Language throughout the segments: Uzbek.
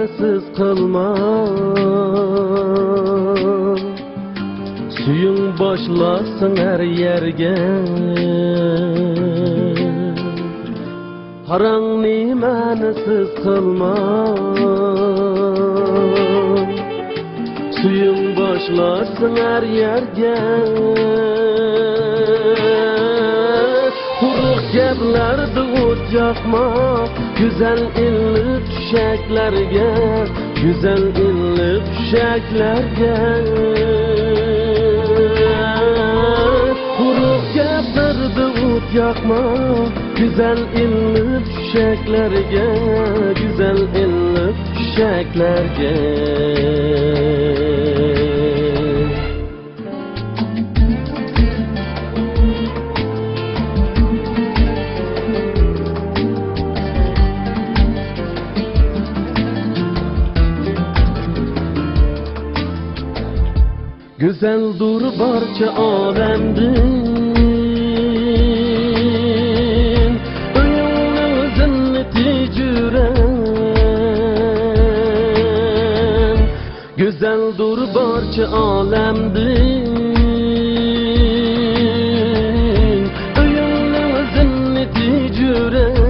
ma'nisiz qilma. Suyung boshlasın her yerge. Harangni ma'nisiz qilma. Suyung boshlasın her yerge. Quruq gaplarni o't yoqma. Güzel illi tuşaklarga, güzel illi tuşaklarga. Quruq gaplarni o't yoqma. Güzel illi tuşaklarga, güzel illi tuşaklarga. Güzeldur barcha olamdin, uyingni o'zingni tejuran. Güzeldur barcha olamdin, uyingni o'zingni tejuran.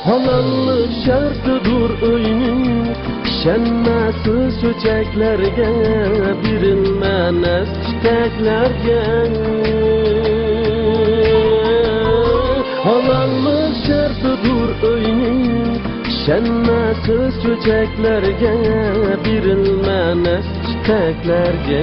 Halollik shartidur uyning, ishonmasiz cho'chaklarga, berilmanas chitaklarga. Halollik shartidur uyning, ishonmasiz cho'chaklarga, berilmanas chitaklarga.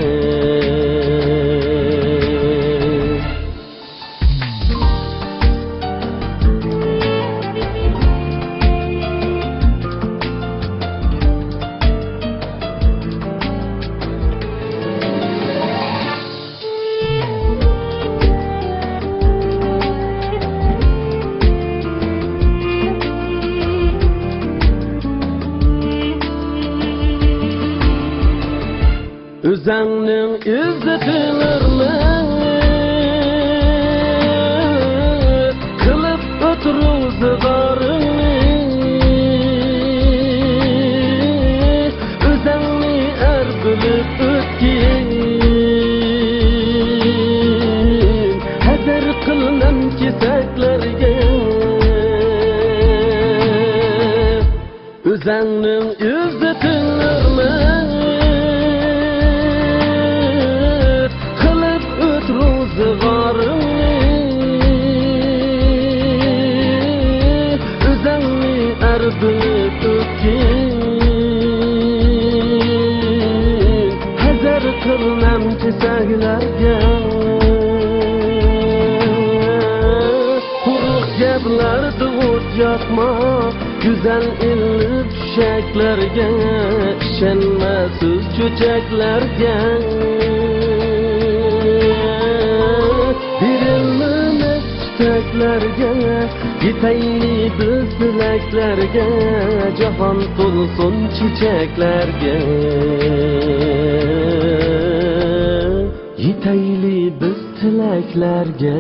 Özəngning izzatilarni qilib o'tiruzg'arini. Özəngni bilib o'tgin, hazar qilmam kesaklarga. Özəngning izzatilarni hazar qilmam kesaklarga. Quruq gaplarni o't yoqma. Güzel illi tuşaklarga, ishonmasiz cho'chaklarga. Berilmanas chitaklarga, yetayli biz tilaklarga. Jahon to'lsin chechaklarga. Yetayli biz tilaklarga.